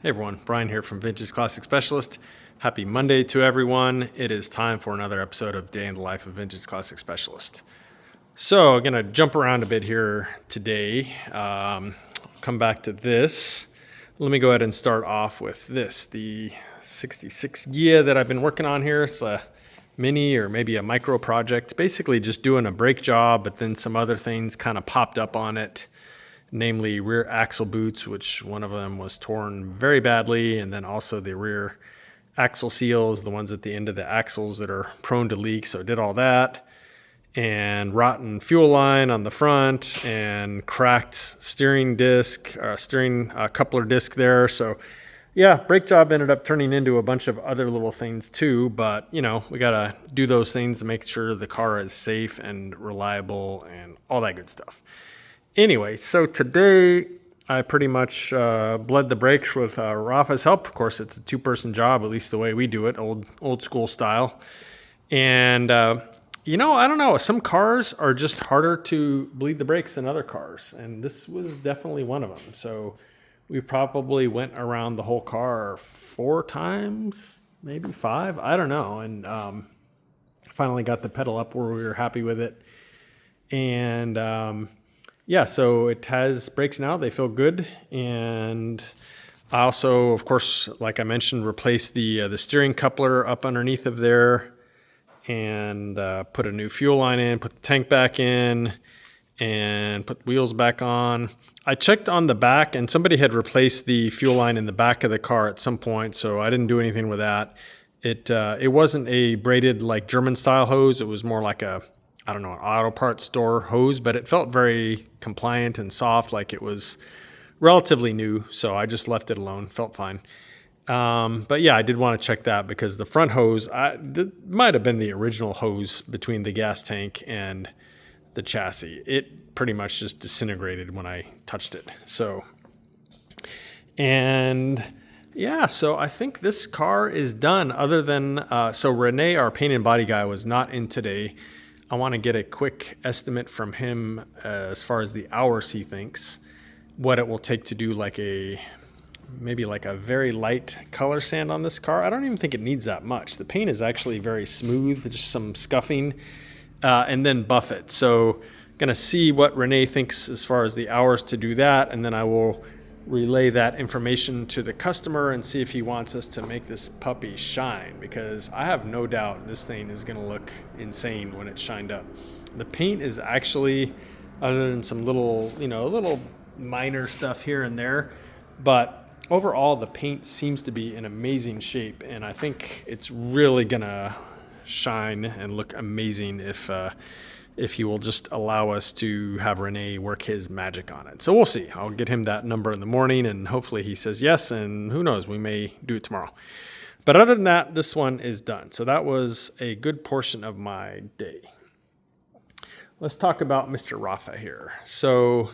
Hey everyone, Brian here from Vintage Classic Specialist. Happy Monday to everyone. It is time for another episode of Day in the Life of Vintage Classic Specialist. So I'm going to jump around a bit here today. Come back to this. Let me go ahead and start off with this, the 66 Ghia that I've been working on here. It's a mini or maybe a micro project, basically just doing a brake job, but then some other things kind of popped up on it. Namely rear axle boots, which one of them was torn very badly, and then also the rear axle seals, the ones at the end of the axles that are prone to leak. So I did all that, and rotten fuel line on the front, and cracked steering disc, steering coupler disc there. So yeah, brake job ended up turning into a bunch of other little things too, but you know, we gotta do those things to make sure the car is safe and reliable and all that good stuff. Anyway, so today I pretty much bled the brakes with Rafa's help. Of course, it's a two-person job, at least the way we do it, old school style. And you know, I don't know. Some cars are just harder to bleed the brakes than other cars, and this was definitely one of them. So we probably went around the whole car 4 times, maybe 5. I don't know. And finally got the pedal up where we were happy with it. And yeah, so it has brakes now. They feel good. And I also, of course, like I mentioned, replaced the steering coupler up underneath of there, and put a new fuel line in, put the tank back in, and put the wheels back on. I checked on the back, and somebody had replaced the fuel line in the back of the car at some point, so I didn't do anything with that. It wasn't a braided like German style hose. It was more like an auto parts store hose, but it felt very compliant and soft, like it was relatively new. So I just left it alone, felt fine. But yeah, I did want to check that because the front hose, might have been the original hose between the gas tank and the chassis. It pretty much just disintegrated when I touched it. So, and yeah, so I think this car is done other than, so Rene, our paint and body guy, was not in today. I want to get a quick estimate from him as far as the hours he thinks, what it will take to do maybe like a very light color sand on this car. I don't even think it needs that much. The paint is actually very smooth, just some scuffing, and then buff it. So I'm going to see what Rene thinks as far as the hours to do that, and then I will relay that information to the customer and see if he wants us to make this puppy shine, because I have no doubt this thing is going to look insane when it's shined up. The paint is actually, other than some little minor stuff here and there, but overall the paint seems to be in amazing shape, and I think it's really going to shine and look amazing if he will just allow us to have Rene work his magic on it. So we'll see. I'll get him that number in the morning, and hopefully he says yes, and who knows, we may do it tomorrow. But other than that, this one is done. So that was a good portion of my day. Let's talk about Mr. Rafa here. So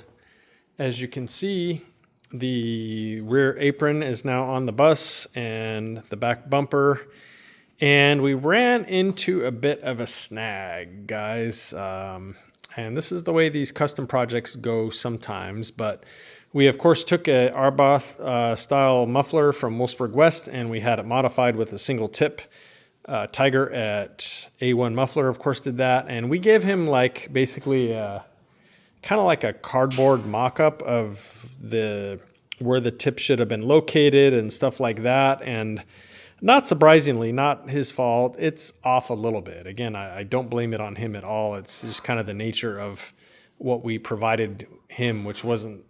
as you can see, the rear apron is now on the bus and the back bumper. And we ran into a bit of a snag, guys. And this is the way these custom projects go sometimes. But we, of course, took a Arbath style muffler from Wolfsburg West, and we had it modified with a single tip. Tiger at A1 Muffler, of course, did that. And we gave him like basically kind of like a cardboard mock-up of where the tip should have been located and stuff like that. And not surprisingly, not his fault. It's off a little bit. Again, I don't blame it on him at all. It's just kind of the nature of what we provided him, which wasn't,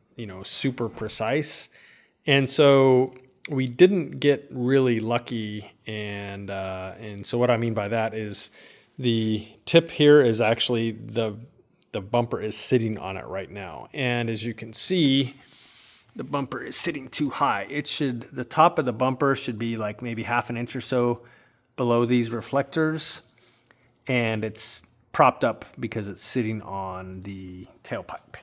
super precise. And so we didn't get really lucky. And so what I mean by that is the tip here is actually the bumper is sitting on it right now. And as you can see, the bumper is sitting too high. The top of the bumper should be like maybe half an inch or so below these reflectors, and it's propped up because it's sitting on the tailpipe.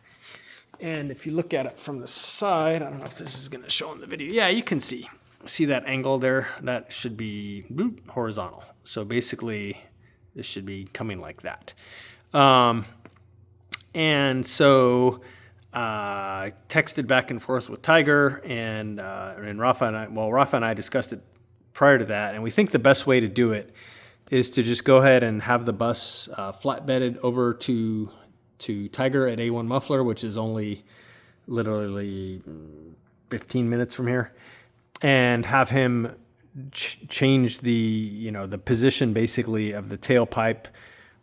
And if you look at it from the side, I don't know if this is going to show in the video. Yeah, you can see that angle there. That should be horizontal. So basically, this should be coming like that. And so texted back and forth with Tiger and Rafa and I. Well, Rafa and I discussed it prior to that, and we think the best way to do it is to just go ahead and have the bus flatbedded over to Tiger at A1 Muffler, which is only literally 15 minutes from here, and have him change the the position basically of the tailpipe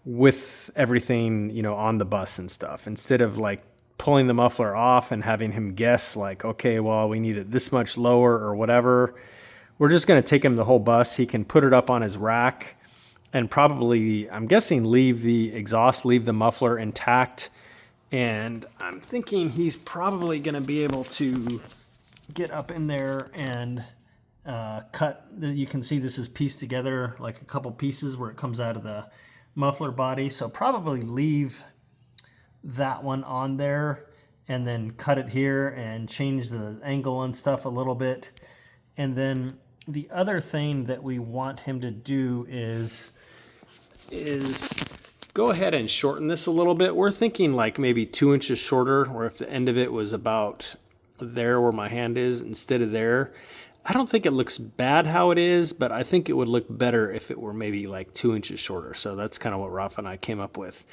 with everything on the bus and stuff, instead of like pulling the muffler off and having him guess like, okay, well, we need it this much lower or whatever. We're just going to take him the whole bus. He can put it up on his rack and probably, I'm guessing, leave the muffler intact. And I'm thinking he's probably going to be able to get up in there and cut. You can see this is pieced together like a couple pieces where it comes out of the muffler body. So probably leave that one on there and then cut it here and change the angle and stuff a little bit. And then the other thing that we want him to do is go ahead and shorten this a little bit. We're thinking like maybe 2 inches shorter, or if the end of it was about there where my hand is instead of there. I don't think it looks bad how it is, but I think it would look better if it were maybe like 2 inches shorter. So that's kind of what Rafa and I came up with.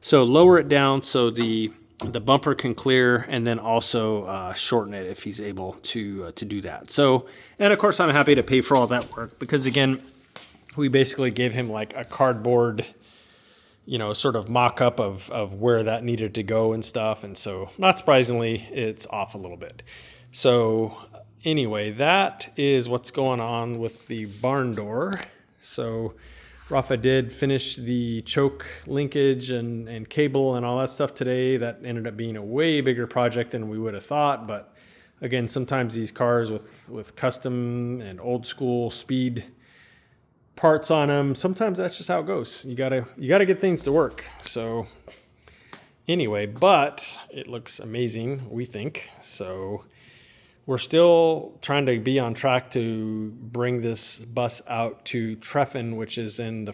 So lower it down so the bumper can clear, and then also shorten it if he's able to do that. So, and of course I'm happy to pay for all that work, because again, we basically gave him like a cardboard, sort of mock-up of where that needed to go and stuff. And so not surprisingly, it's off a little bit. So anyway, that is what's going on with the barn door. So Rafa did finish the choke linkage and cable and all that stuff today. That ended up being a way bigger project than we would have thought. But again, sometimes these cars with custom and old school speed parts on them, sometimes that's just how it goes. You gotta get things to work. So anyway, but it looks amazing, we think. So we're still trying to be on track to bring this bus out to Treffen, which is in the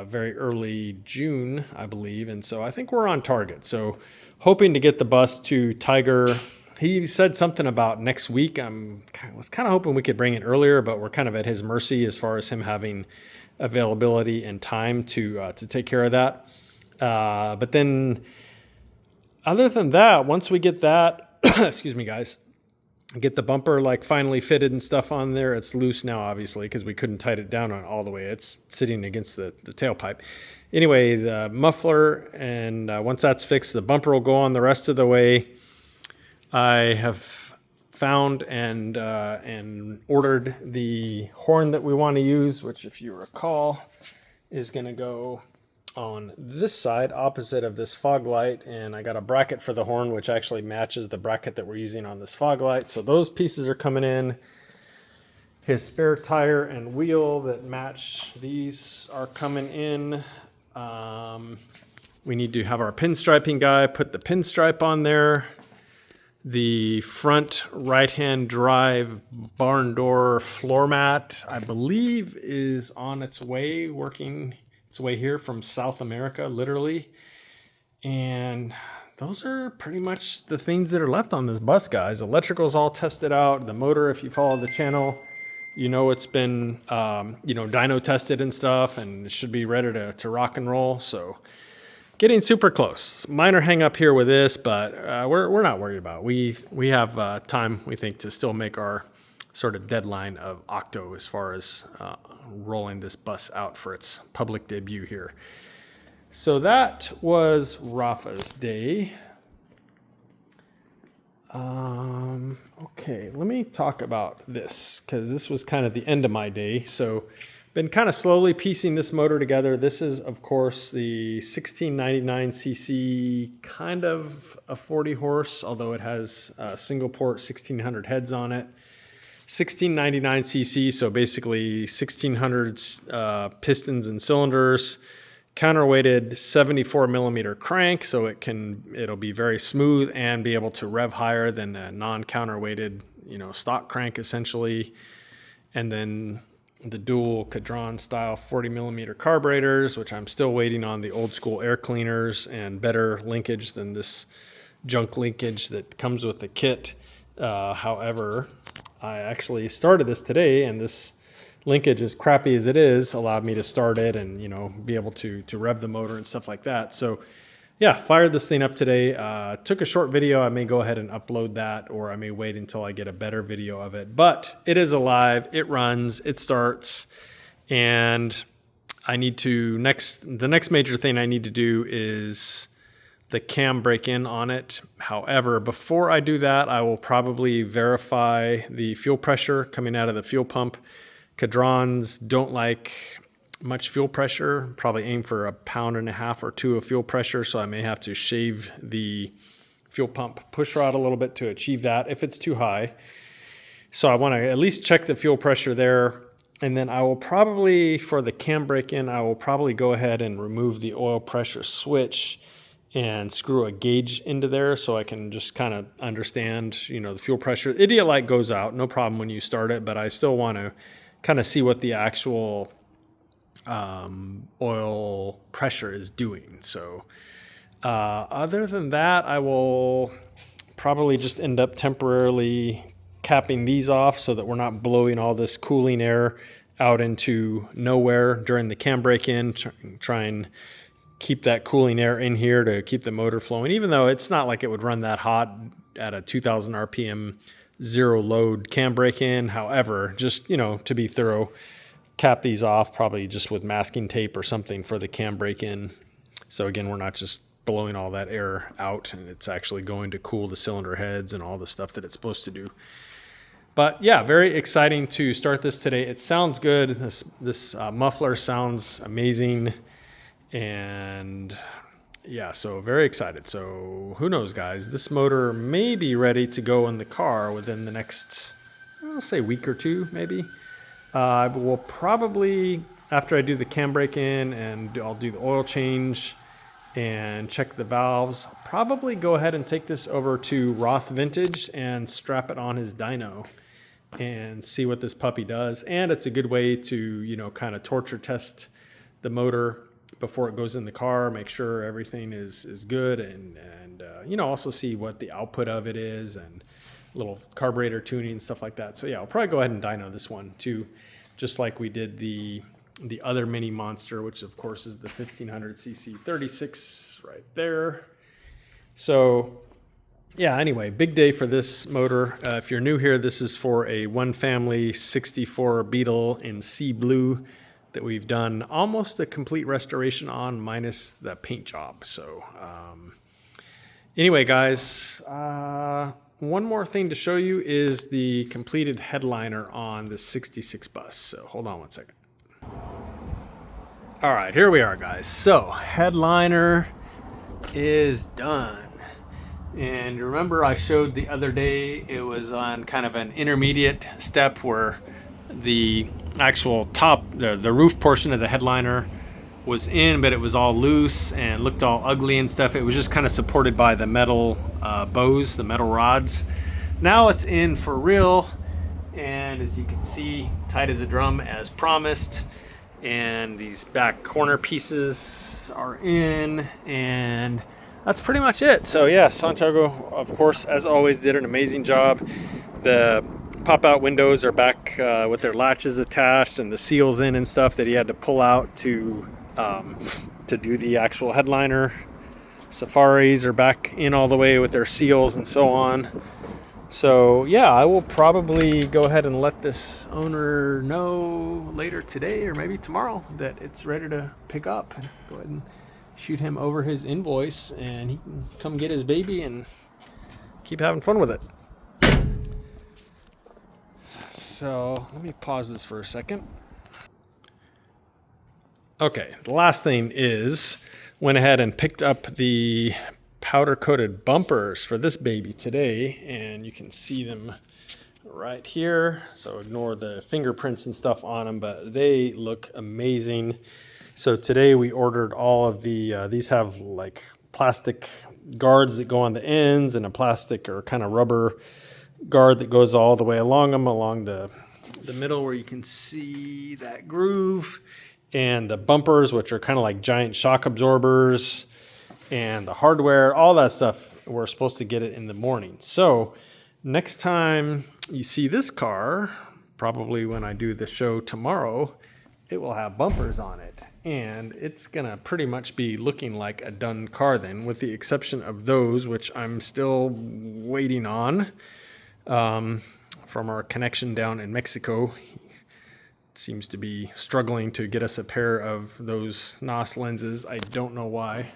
very early June, I believe. And so I think we're on target. So hoping to get the bus to Tiger. He said something about next week. I was kind of hoping we could bring it earlier, but we're kind of at his mercy as far as him having availability and time to take care of that. But then other than that, once we get that, excuse me, guys, get the bumper like finally fitted and stuff on there. It's loose now, obviously, because we couldn't tighten it down on all the way. It's sitting against the tailpipe. Anyway, the muffler, and once that's fixed, the bumper will go on the rest of the way. I have found and ordered the horn that we want to use, which, if you recall, is going to go on this side opposite of this fog light, and I got a bracket for the horn which actually matches the bracket that we're using on this fog light. So those pieces are coming in. His spare tire and wheel that match these are coming in. We need to have our pinstriping guy put the pinstripe on there. The front right-hand drive barn door floor mat, I believe, is on its way, working its way here from South America, literally. And those are pretty much the things that are left on this bus, guys. Electrical's all tested out. The motor, if you follow the channel, it's been dyno tested and stuff, and it should be ready to rock and roll. So getting super close. Minor hang up here with this, but we're not worried about it. We have time, we think, to still make our sort of deadline of Octo as far as rolling this bus out for its public debut here. So that was Rafa's day. Okay, let me talk about this, because this was kind of the end of my day. So been kind of slowly piecing this motor together. This is, of course, the 1699cc, kind of a 40 horse, although it has single port 1600 heads on it. 1699cc, so basically 1600 pistons and cylinders, counterweighted 74 millimeter crank, so it'll be very smooth and be able to rev higher than a non-counterweighted, stock crank essentially. And then the dual Cadron style 40 millimeter carburetors, which I'm still waiting on the old school air cleaners and better linkage than this junk linkage that comes with the kit. However, I actually started this today, and this linkage, as crappy as it is, allowed me to start it and, you know, be able to rev the motor and stuff like that. So yeah, fired this thing up today. Took a short video. I may go ahead and upload that, or I may wait until I get a better video of it. But it is alive. It runs. It starts. And I need to the next major thing I need to do is the cam break-in on it. However, before I do that, I will probably verify the fuel pressure coming out of the fuel pump. Cadrons don't like much fuel pressure, probably aim for 1.5 pounds or 2 of fuel pressure, so I may have to shave the fuel pump push rod a little bit to achieve that if it's too high. So I want to at least check the fuel pressure there, and then I will probably, for the cam break-in, I will probably go ahead and remove the oil pressure switch and screw a gauge into there so I can just kind of understand, you know, the fuel pressure. Idiot light goes out, no problem when you start it, but I still want to kind of see what the actual oil pressure is doing. So other than that, I will probably just end up temporarily capping these off so that we're not blowing all this cooling air out into nowhere during the cam break-in. Try and keep that cooling air in here to keep the motor flowing, even though it's not like it would run that hot at a 2000 RPM zero load cam break-in. However, just, you know, to be thorough, cap these off probably just with masking tape or something for the cam break-in. So again, we're not just blowing all that air out, and it's actually going to cool the cylinder heads and all the stuff that it's supposed to do. But yeah, very exciting to start this today. It sounds good. This muffler sounds amazing. And yeah, so very excited. So who knows, guys, this motor may be ready to go in the car within the next, I'll say, week or two, maybe. I will probably, after I do the cam break-in and I'll do the oil change and check the valves, I'll probably go ahead and take this over to Rafa Vintage and strap it on his dyno and see what this puppy does. And it's a good way to, you know, kind of torture test the motor before it goes in the car, make sure everything is good, and you know, also see what the output of it is, and little carburetor tuning and stuff like that. So yeah, I'll probably go ahead and dyno this one too, just like we did the other mini monster, which of course is the 1500cc 36 right there. So yeah, anyway, big day for this motor. If you're new here, this is for a one family 64 Beetle in sea blue that we've done almost a complete restoration on, minus the paint job. So anyway, guys, one more thing to show you is the completed headliner on the 66 bus. So hold on one second. All right, here we are, guys. So headliner is done. And remember, I showed the other day, it was on kind of an intermediate step where the actual top, the roof portion of the headliner was in, but it was all loose and looked all ugly and stuff. It was just kind of supported by the metal bows, the metal rods. Now it's in for real, and as you can see, tight as a drum as promised. And these back corner pieces are in, and that's pretty much it. So yeah, Santiago, of course, as always, did an amazing job. The pop-out windows are back with their latches attached and the seals in and stuff that he had to pull out to do the actual headliner. Safaris are back in all the way with their seals and so on. So yeah, I will probably go ahead and let this owner know later today or maybe tomorrow that it's ready to pick up. Go ahead and shoot him over his invoice, and he can come get his baby and keep having fun with it. So let me pause this for a second. Okay, the last thing is, went ahead and picked up the powder coated bumpers for this baby today, and you can see them right here. So ignore the fingerprints and stuff on them, but they look amazing. So today we ordered all of the, these have like plastic guards that go on the ends and a plastic or kind of rubber guard that goes all the way along them, along the middle where you can see that groove, and the bumpers, which are kind of like giant shock absorbers, and the hardware, all that stuff we're supposed to get it in the morning. So next time you see this car, probably when I do the show tomorrow, it will have bumpers on it, and it's gonna pretty much be looking like a done car then, with the exception of those, which I'm still waiting on from our connection down in Mexico. He seems to be struggling to get us a pair of those NOS lenses. I don't know why,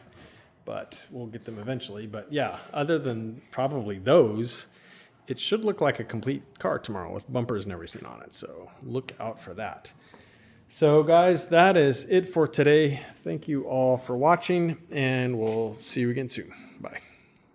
but we'll get them eventually. But yeah, other than probably those, it should look like a complete car tomorrow with bumpers and everything on it. So look out for that. So guys, that is it for today. Thank you all for watching, and we'll see you again soon. Bye.